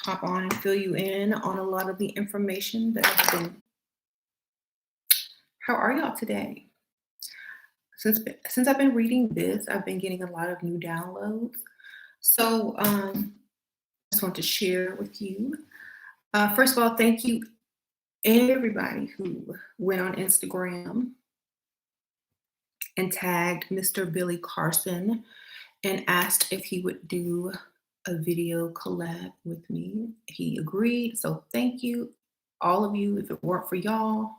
hop on and fill you in on a lot of the information that I've been. How are y'all today? Since I've been reading this, I've been getting a lot of new downloads. So I just want to share with you. First of all, thank you everybody who went on Instagram and tagged Mr. Billy Carson and asked if he would do a video collab with me. He agreed, so thank you, all of you. If it weren't for y'all,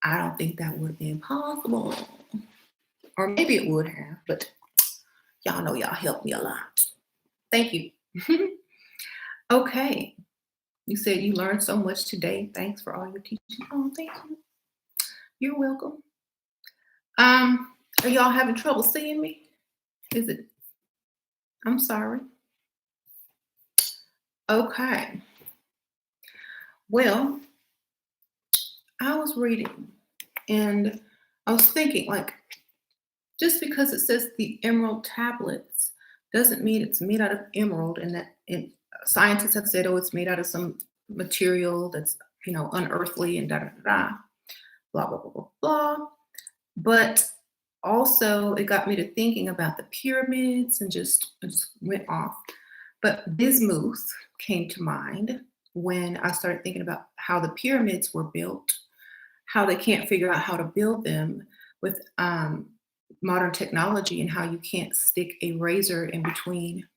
I don't think that would have been possible. Or maybe it would have, but y'all know y'all helped me a lot. Thank you. Okay. You said you learned so much today. Thanks for all your teaching. Oh, thank you. You're welcome. Are y'all having trouble seeing me? Is it? I'm sorry. Okay. Well, I was reading and I was thinking, like, just because it says the emerald tablets doesn't mean it's made out of emerald, and that scientists have said, oh, it's made out of some material that's, unearthly and da da da da, blah blah blah blah blah. But also, it got me to thinking about the pyramids and I just went off. But bismuth came to mind when I started thinking about how the pyramids were built, how they can't figure out how to build them with modern technology, and how you can't stick a razor in between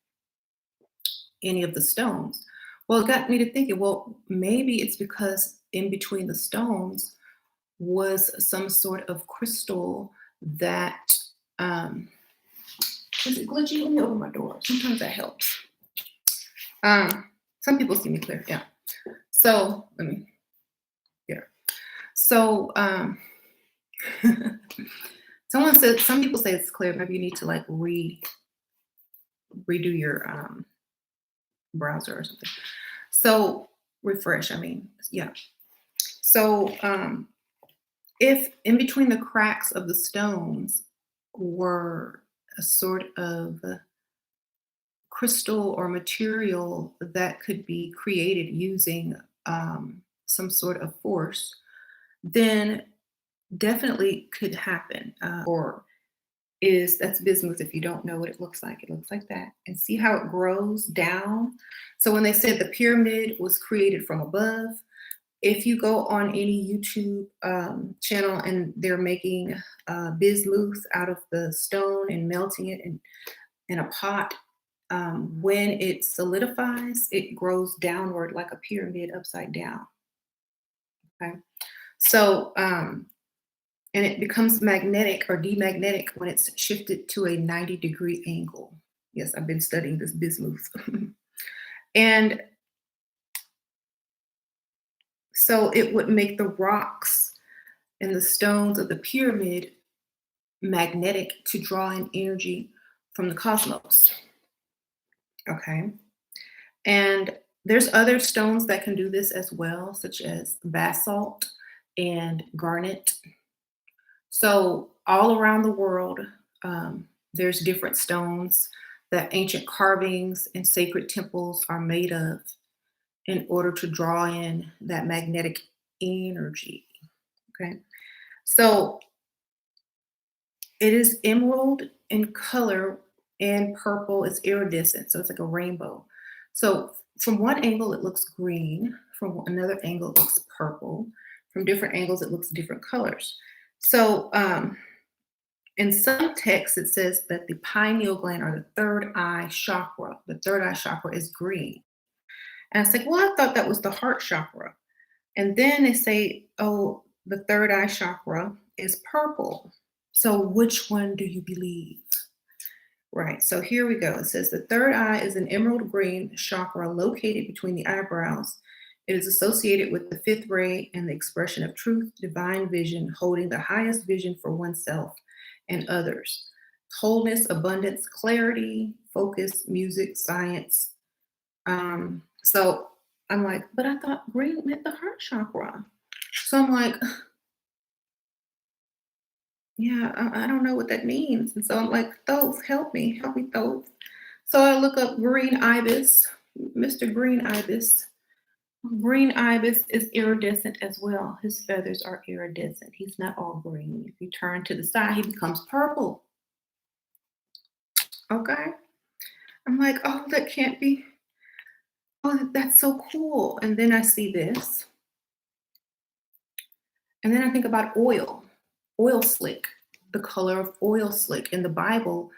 any of the stones. Well, it got me to thinking, well, maybe it's because in between the stones was some sort of crystal that is it glitchy? Let me open my door. Sometimes that helps. Some people see me clear. Yeah. So let me. Yeah. So someone said, some people say it's clear. Maybe you need to like redo your browser or something. So refresh. Yeah. So if in between the cracks of the stones were a sort of crystal or material that could be created using some sort of force, then definitely could happen. That's bismuth. If you don't know what it looks like that. And see how it grows down. So when they said the pyramid was created from above, if you go on any YouTube channel and they're making bismuth out of the stone and melting it in a pot, when it solidifies, it grows downward like a pyramid upside down. Okay. So, and it becomes magnetic or demagnetic when it's shifted to a 90-degree angle. Yes, I've been studying this bismuth. And so it would make the rocks and the stones of the pyramid magnetic to draw in energy from the cosmos. Okay. And there's other stones that can do this as well, such as basalt and garnet. So all around the world, there's different stones that ancient carvings and sacred temples are made of in order to draw in that magnetic energy. Okay. So it is emerald in color and purple. It's iridescent. So it's like a rainbow. So from one angle, it looks green. From another angle, it looks purple. From different angles, it looks different colors. So in some texts, it says that the pineal gland or the third eye chakra is green. And it's like, well, I thought that was the heart chakra. And then they say, oh, the third eye chakra is purple. So which one do you believe? Right. So here we go. It says the third eye is an emerald green chakra located between the eyebrows. It is associated with the fifth ray and the expression of truth, divine vision, holding the highest vision for oneself and others. Wholeness, abundance, clarity, focus, music, science. So I'm like, but I thought green meant the heart chakra. So I'm like, yeah, I don't know what that means. And so I'm like, Thoth, help me, Thoth. So I look up green ibis, Mr. Green Ibis. Green ibis is iridescent as well. His feathers are iridescent. He's not all green. If you turn to the side, he becomes purple. Okay. I'm like, oh, that can't be. Oh, that's so cool. And then I see this. And then I think about oil slick, the color of oil slick. In the Bible,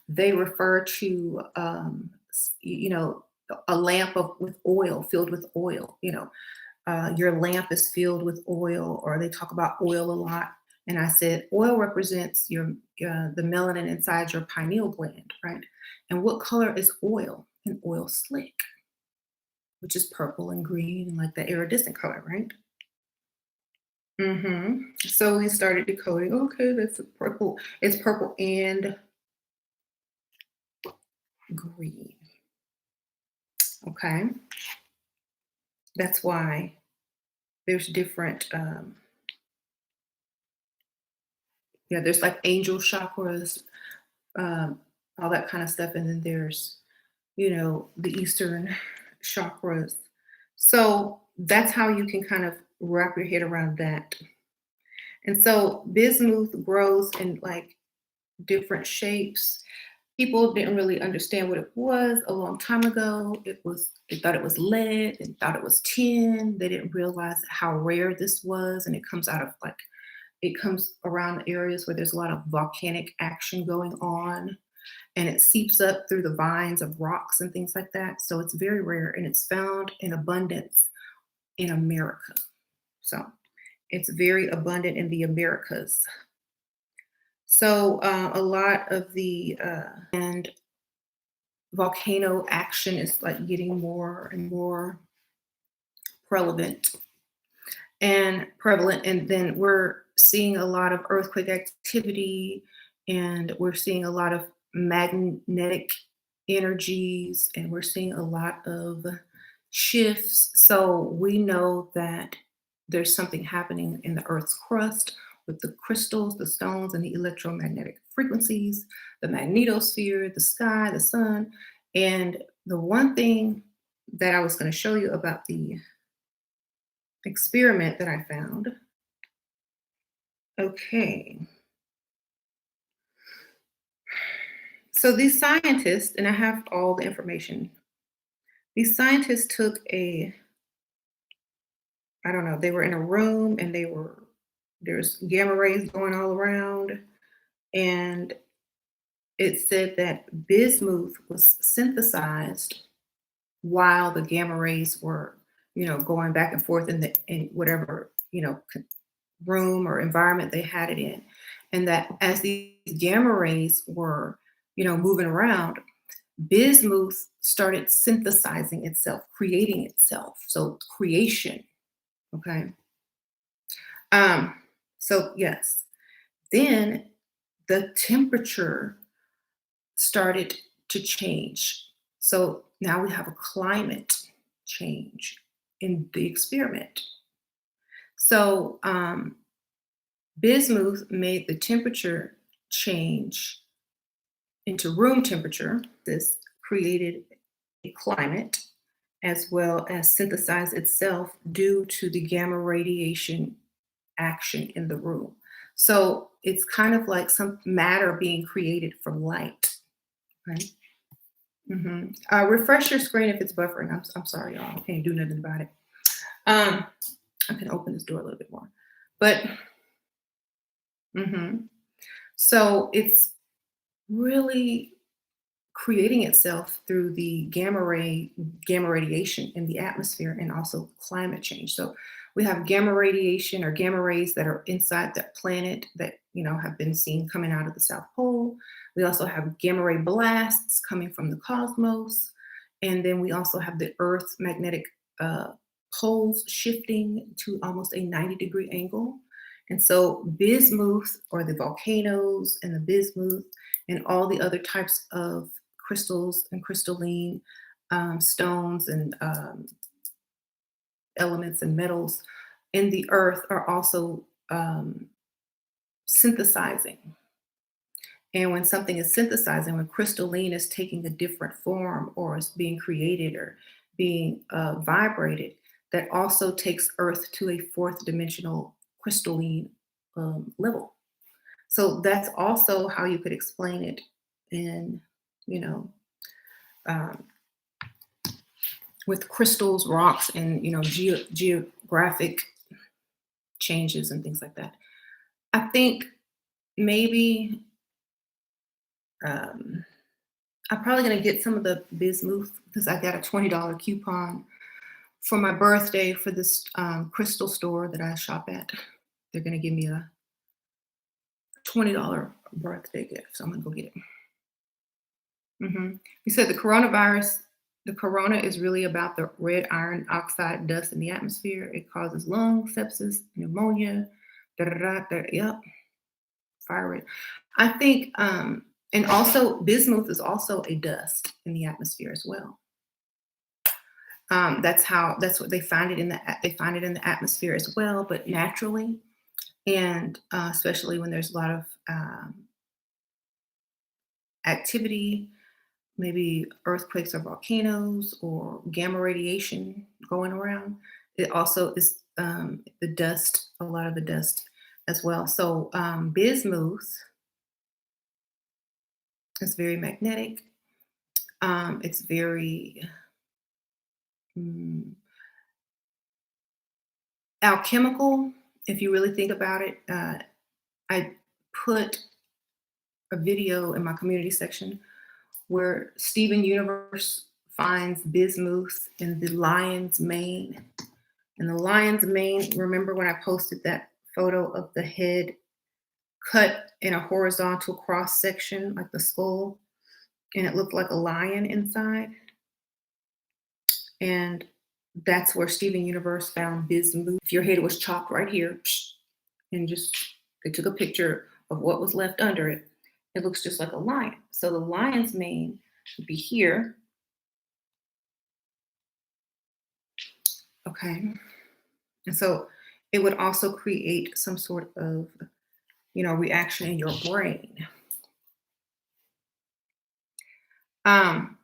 they refer to, a lamp with oil, filled with oil, your lamp is filled with oil, or they talk about oil a lot. And I said, oil represents the melanin inside your pineal gland, right? And what color is oil? An oil slick, which is purple and green, and like the iridescent color, right? So we started decoding. Okay, that's a purple. It's purple and green. Okay, that's why there's different. There's like angel chakras, um, all that kind of stuff. And then there's, the Eastern chakras. So that's how you can kind of wrap your head around that. And so bismuth grows in like different shapes. People didn't really understand what it was a long time ago. They thought it was lead and thought it was tin. They didn't realize how rare this was. And it comes around the areas where there's a lot of volcanic action going on, and it seeps up through the vines of rocks and things like that. So it's very rare, and it's found in abundance in America. So it's very abundant in the Americas. So a lot of the and volcano action is like getting more and more prevalent and then we're seeing a lot of earthquake activity, and we're seeing a lot of magnetic energies, and we're seeing a lot of shifts. So we know that there's something happening in the earth's crust with the crystals, the stones, and the electromagnetic frequencies, the magnetosphere, the sky, the sun. And the one thing that I was going to show you about the experiment that I found. Okay. So these scientists, and I have all the information, these scientists took I don't know, they were in a room and there's gamma rays going all around. And it said that bismuth was synthesized while the gamma rays were, going back and forth in whatever, room or environment they had it in. And that as these gamma rays were, moving around, bismuth started synthesizing itself, creating itself. So creation. Okay. Um, so yes. Then the temperature started to change. So now we have a climate change in the experiment. So bismuth made the temperature change into room temperature. This created a climate as well as synthesized itself due to the gamma radiation action in the room. So it's kind of like some matter being created from light. Right? Refresh your screen if it's buffering. I'm sorry, y'all. I can't do nothing about it. I can open this door a little bit more. But so it's really creating itself through the gamma radiation in the atmosphere, and also climate change. So we have gamma radiation or gamma rays that are inside that planet that have been seen coming out of the South Pole. We also have gamma ray blasts coming from the cosmos, and then we also have the Earth's magnetic poles shifting to almost a 90-degree angle. And so bismuth, or the volcanoes and the bismuth and all the other types of crystals and crystalline stones and elements and metals in the earth are also synthesizing. And when something is synthesizing, when crystalline is taking a different form or is being created or being vibrated, that also takes Earth to a fourth dimensional crystalline level. So that's also how you could explain it in, you know, um, with crystals, rocks, and geographic changes and things like that. I think maybe um, I'm probably gonna get some of the bismuth because I got a $20 coupon for my birthday for this crystal store that I shop at. They're gonna give me a $20 birthday gift, so I'm gonna go get it. You said the corona is really about the red iron oxide dust in the atmosphere. It causes lung sepsis, pneumonia. Da, da, da, da, yep, fire it. I think, and also bismuth is also a dust in the atmosphere as well. That's what they find it in the atmosphere as well, but naturally, and especially when there's a lot of activity, maybe earthquakes or volcanoes or gamma radiation going around. It also is the dust, a lot of the dust as well. So bismuth is very magnetic. It's very mm, alchemical. If you really think about it, I put a video in my community section where Steven Universe finds bismuth in the lion's mane. And the lion's mane, remember when I posted that photo of the head cut in a horizontal cross section, like the skull, and it looked like a lion inside? And that's where Steven Universe found bismuth. If your head was chopped right here, and just they took a picture of what was left under it, it looks just like a lion. So the lion's mane would be here. Okay. And so it would also create some sort of, reaction in your brain. Um,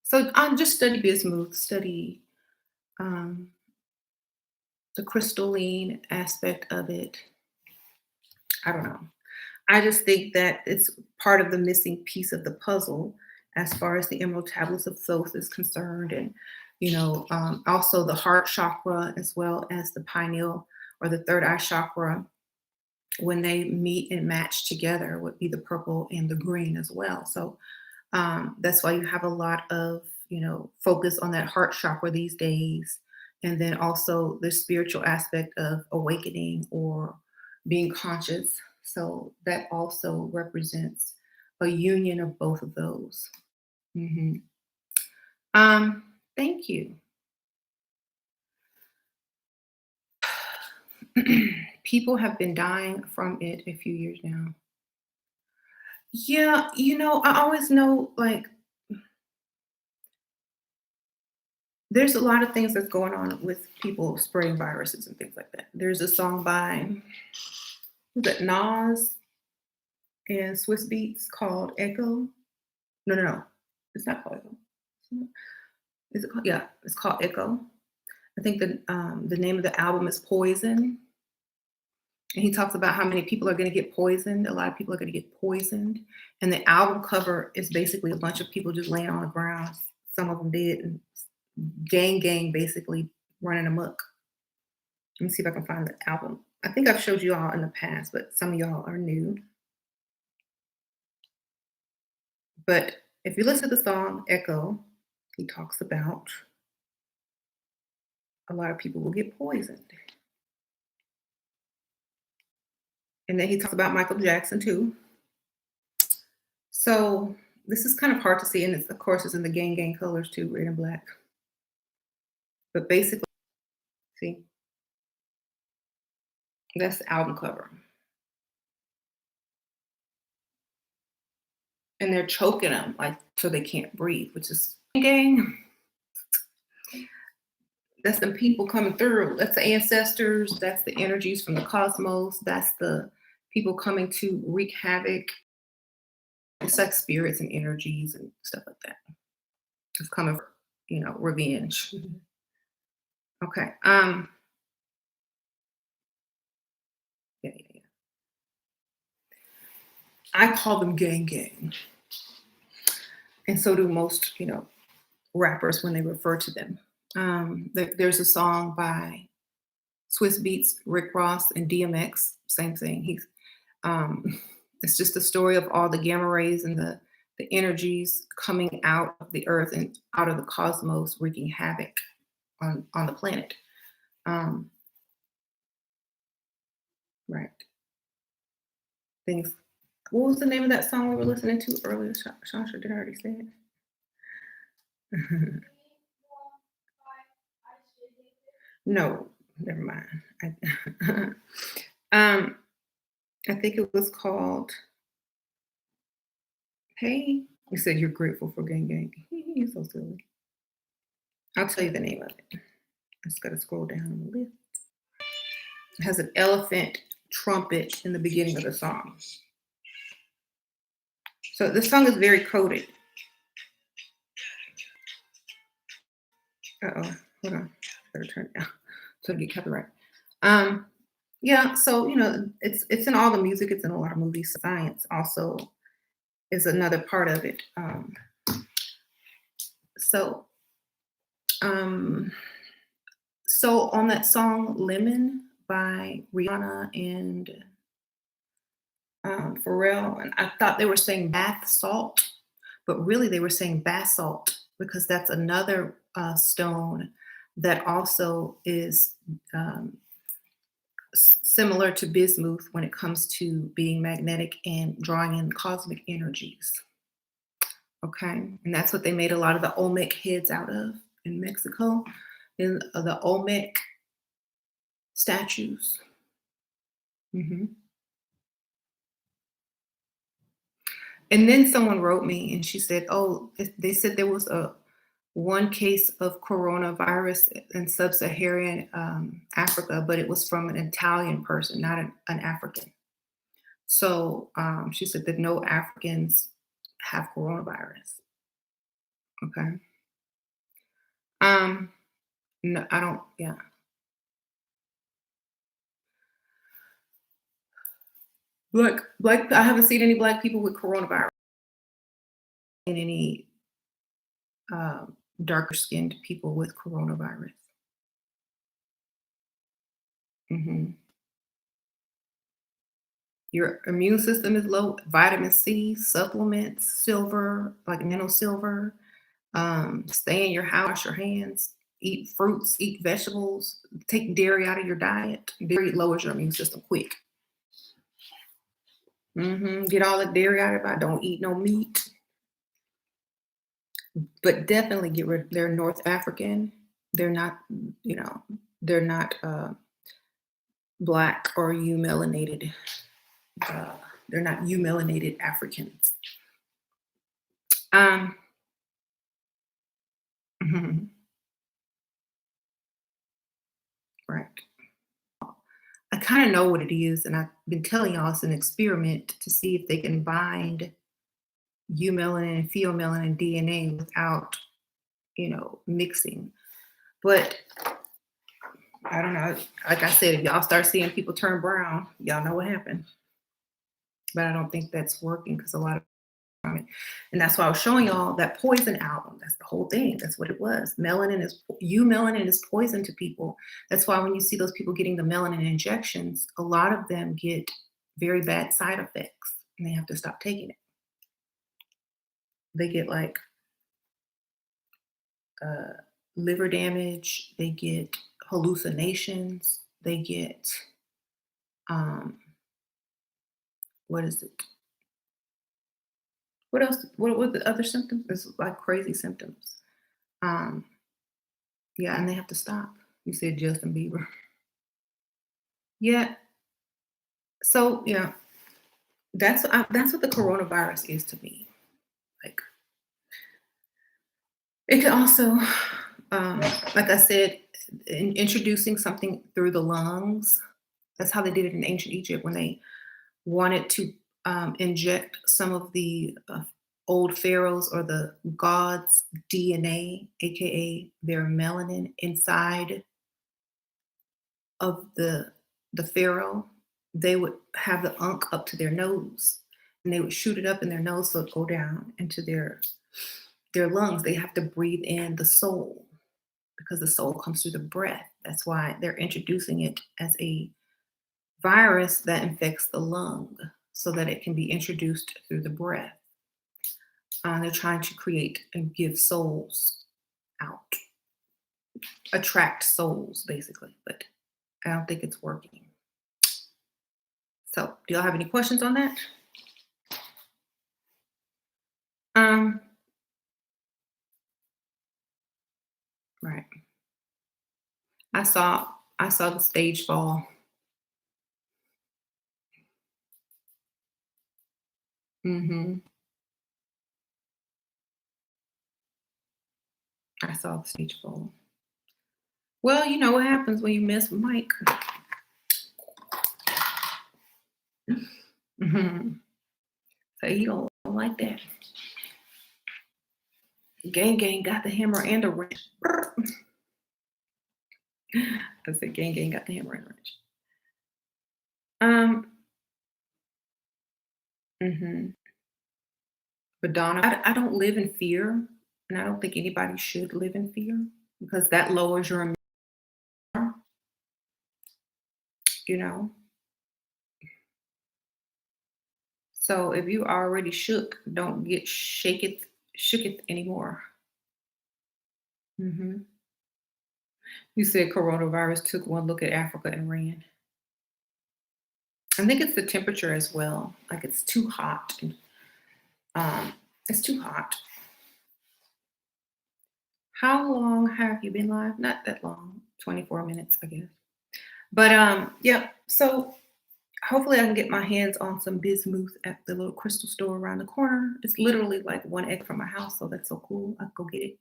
so I just study bismuth, study um, the crystalline aspect of it. I don't know. I just think that it's part of the missing piece of the puzzle as far as the emerald tablets of Thoth is concerned, and also the heart chakra as well as the pineal or the third eye chakra. When they meet and match together, would be the purple and the green as well. So that's why you have a lot of focus on that heart chakra these days, and then also the spiritual aspect of awakening or being conscious. So that also represents a union of both of those. hmm Thank you. People have been dying from it a few years now. Yeah, I always know, like, there's a lot of things that's going on with people spreading viruses and things like that. There's a song by, who's that, Nas and Swiss Beats called Echo. No, no, no. It's not called Echo. Is it called? Yeah, it's called Echo. I think the name of the album is Poison. And he talks about how many people are going to get poisoned. A lot of people are going to get poisoned. And the album cover is basically a bunch of people just laying on the ground. Some of them dead, and gang basically running amok. Let me see if I can find the album. I think I've showed you all in the past, but some of y'all are new. But if you listen to the song Echo, he talks about a lot of people will get poisoned. And then he talks about Michael Jackson too. So this is kind of hard to see, and of course it's in the gang colors too, red and black. But basically, see, that's the album cover. And they're choking them like so they can't breathe, which is gang. That's the people coming through. That's the ancestors. That's the energies from the cosmos. That's the people coming to wreak havoc It's like spirits and energies and stuff like that. It's coming for, revenge. Okay. Yeah, yeah, yeah. I call them gang gang. And so do most, rappers when they refer to them. There's a song by Swiss Beats, Rick Ross, and DMX. Same thing. Um, it's just the story of all the gamma rays and the energies coming out of the earth and out of the cosmos, wreaking havoc on the planet. Um, right. Things. What was the name of that song we were listening to earlier? Shasha, did I already say it? No, never mind. um, I think it was called. Hey, you said you're grateful for gang gang. You're so silly. I'll tell you the name of it. I just gotta scroll down on the list. It has an elephant trumpet in the beginning of the song. So the song is very coded. Uh-oh, hold on. Better turn it down so it get copyright. Yeah, so it's in all the music, it's in a lot of movies. Science also is another part of it. So um so on that song Lemon by Rihanna and Pharrell, and I thought they were saying bath salt, but really they were saying basalt because that's another stone that also is similar to bismuth when it comes to being magnetic and drawing in cosmic energies. Okay, and that's what they made a lot of the Olmec heads out of in Mexico, in the Olmec statues. hmm And then someone wrote me and she said, "Oh, they said there was a one case of coronavirus in sub-Saharan Africa, but it was from an Italian person, not an African." So she said that no Africans have coronavirus. Okay. Um, no, I don't. Yeah, black. I haven't seen any black people with coronavirus and any darker skinned people with coronavirus. hmm Your immune system is low. Vitamin C, supplements, silver, like nano silver. Stay in your house, wash your hands, eat fruits, eat vegetables, take dairy out of your diet. Dairy lowers your immune system quick. Get all the dairy out of it. Don't eat no meat, but definitely get rid. They're North African. They're not, you know, they're not black or you melanated. Uh, they're not you melanated Africans. Um, right. I kind of know what it is, and I've been telling y'all it's an experiment to see if they can bind eumelanin and pheomelanin DNA without, mixing. But I don't know. Like I said, if y'all start seeing people turn brown, y'all know what happened. But I don't think that's working because a lot of and that's why I was showing y'all that poison album. That's the whole thing. That's what it was. Melanin is poison to people. That's why when you see those people getting the melanin injections, a lot of them get very bad side effects and they have to stop taking it. They get like uh, liver damage, they get hallucinations, they get um, what is it? What else? What were the other symptoms? It's like crazy symptoms. Um, yeah, and they have to stop. You said Justin Bieber. Yeah. So yeah, that's what the coronavirus is to me. Like it can also, um, like I said, introducing something through the lungs. That's how they did it in ancient Egypt when they wanted to inject some of the old pharaohs or the gods' DNA, aka their melanin, inside of the pharaoh. They would have the unk up to their nose, and they would shoot it up in their nose so it go down into their lungs. They have to breathe in the soul because the soul comes through the breath. That's why they're introducing it as a virus that infects the lung so that it can be introduced through the breath. They're trying to create and give souls out, attract souls basically, but I don't think it's working. So, do y'all have any questions on that? Um, right. I saw I saw the stage fall. Hmm. I saw the stage fall. Well, you know what happens when you miss Mike. Hmm. So you don't like that. Gang Gang got the hammer and the wrench. I said Gang Gang got the hammer and the wrench. Um, mhm. But Donna, I don't live in fear, and I don't think anybody should live in fear because that lowers your immune, you know. So if you already shook, don't get shaketh, shooketh anymore. Hmm. You said coronavirus took one look at Africa and ran. I think it's the temperature as well. Like it's too hot. Um, it's too hot. How long have you been live? Not that long, 24 minutes, I guess. But yeah, so hopefully I can get my hands on some bismuth at the little crystal store around the corner. It's literally like one egg from my house, so that's so cool. I can go get it.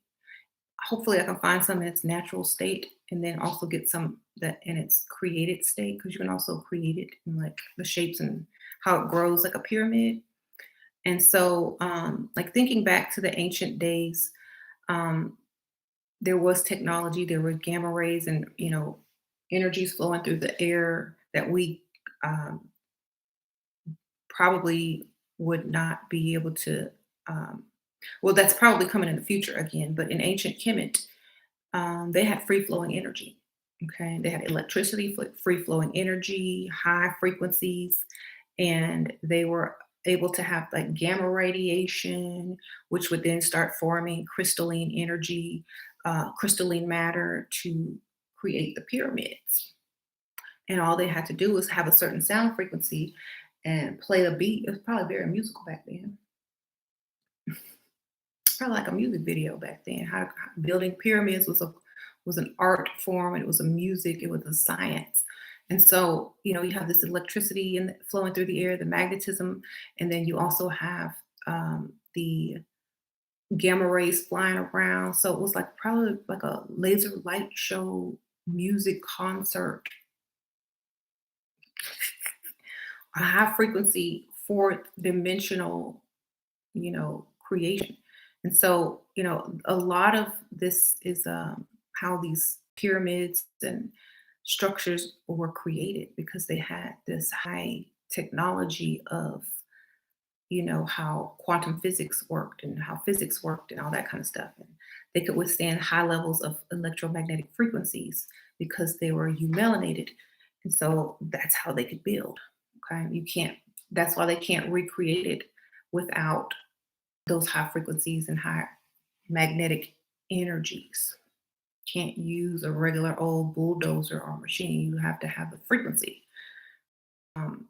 Hopefully I can find some in its natural state and then also get some that in its created state because you can also create it in like the shapes and how it grows like a pyramid. And so like thinking back to the ancient days, um, there was technology, there were gamma rays and energies flowing through the air that we um, probably would not be able to um, well, that's probably coming in the future again, but in ancient Kemet, they had free flowing energy. Okay, they had electricity, free flowing energy, high frequencies, and they were able to have like gamma radiation, which would then start forming crystalline energy, crystalline matter to create the pyramids. And all they had to do was have a certain sound frequency and play a beat. It was probably very musical back then. Probably like a music video back then. How building pyramids was an art form, and it was a music, it was a science. And so, you have this electricity flowing through the air, the magnetism, and then you also have the gamma rays flying around. So it was like probably like a laser light show, music concert, a high frequency, fourth dimensional creation. And so, a lot of this is how these pyramids and structures were created because they had this high technology of, how quantum physics worked and how physics worked and all that kind of stuff. And they could withstand high levels of electromagnetic frequencies because they were melanated. And so that's how they could build. Okay. That's why they can't recreate it without those high frequencies and high magnetic energies. Can't use a regular old bulldozer or machine. You have to have the frequency. Um,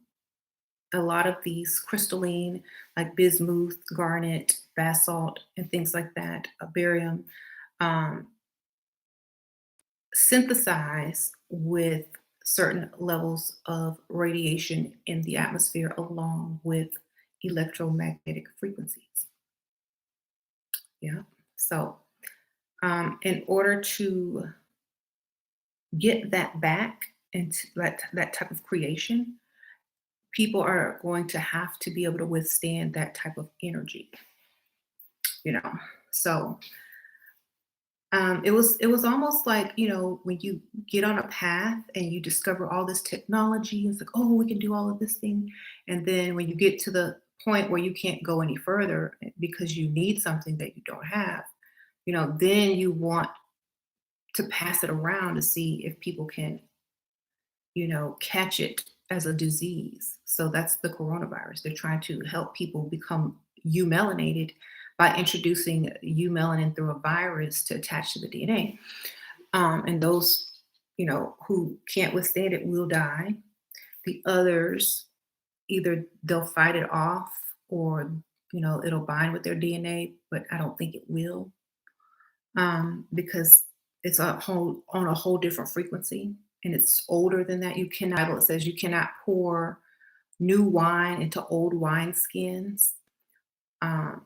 a lot of these crystalline, like bismuth, garnet, basalt, and things like that, barium, um, synthesize with certain levels of radiation in the atmosphere along with electromagnetic frequencies. Yeah. So, in order to get that back into that type of creation, people are going to have to be able to withstand that type of energy, you know. So it was almost like, when you get on a path and you discover all this technology, it's like, oh, we can do all of this thing. And then when you get to the point where you can't go any further because you need something that you don't have, then you want to pass it around to see if people can, catch it as a disease. So that's the coronavirus. They're trying to help people become eumelanated by introducing eumelanin through a virus to attach to the DNA. And those, who can't withstand it will die. The others, either they'll fight it off or, it'll bind with their DNA, but I don't think it will, because it's on a whole different frequency and it's older than that. You cannot, Bible, it says you cannot pour new wine into old wine skins. Um,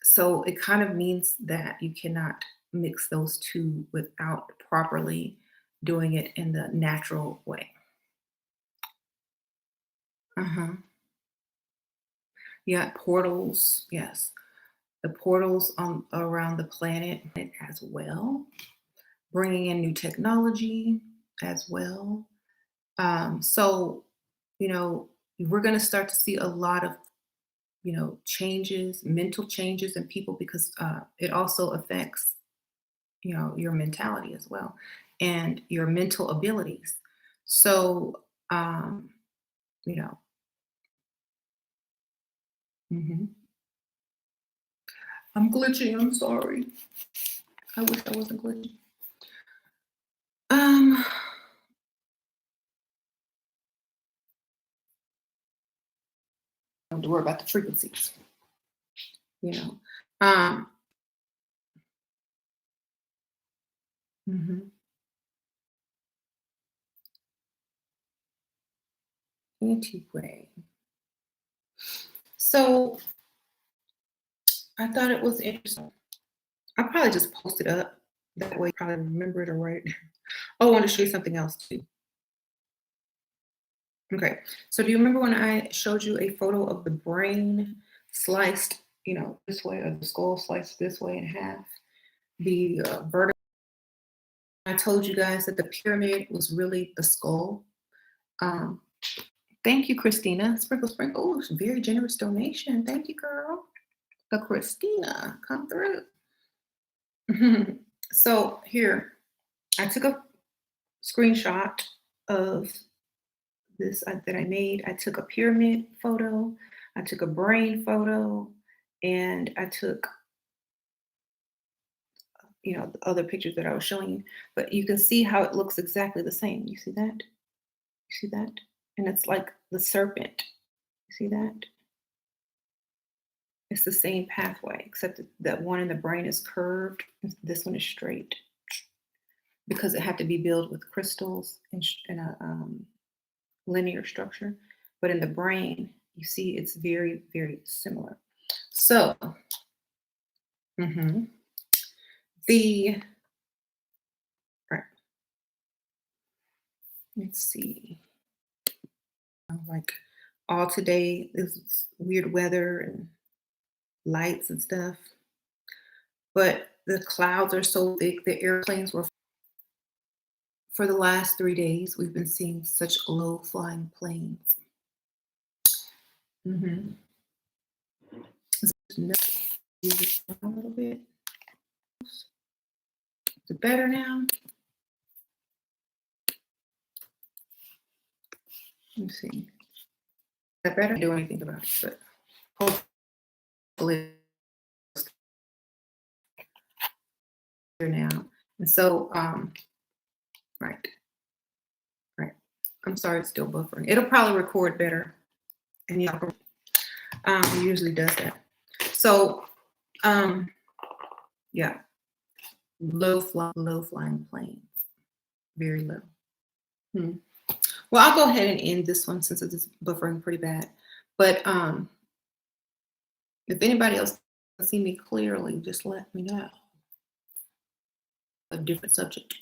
so it kind of means that you cannot mix those two without properly doing it in the natural way. Uh-huh. Yeah, portals. Yes, the portals around the planet as well, bringing in new technology as well. So, you know, we're going to start to see a lot of, changes, mental changes in people because it also affects, your mentality as well and your mental abilities. So, you know, mhm. I'm glitching. I'm sorry. I wish I wasn't glitching. Um, don't have to worry about the frequencies, you know. Um, mhm. Anyway, so I thought it was interesting. I probably just post it up. That way, you probably remember it or right. Oh, I want to show you something else too. Okay. So, do you remember when I showed you a photo of the brain sliced, this way, or the skull sliced this way in half? The vertebrae. I told you guys that the pyramid was really the skull. Um, Thank you, Christina. Sprinkle, sprinkle. Oh, it's a very generous donation. Thank you, girl. The Christina, come through. So here, I took a screenshot of this that I made. I took a pyramid photo, I took a brain photo, and I took, the other pictures that I was showing you. But you can see how it looks exactly the same. You see that? You see that? And it's like the serpent. You see that? It's the same pathway, except that one in the brain is curved. This one is straight because it had to be built with crystals in a linear structure. But in the brain, you see it's very, very similar. So, mhm, the, right, let's see, like all today is weird weather and lights and stuff, but the clouds are so thick, the airplanes were, for the last 3 days, we've been seeing such low flying planes. Mm-hmm. A little bit. Is it better now? Let me see. Is that better? I don't do anything about it, but hopefully it's better now. And so, right, right. I'm sorry, it's still buffering. It'll probably record better, and it usually does that. So, yeah, low flying planes, very low. Hmm. Well, I'll go ahead and end this one since it's buffering pretty bad. But if anybody else can see me clearly, just let me know. A different subject.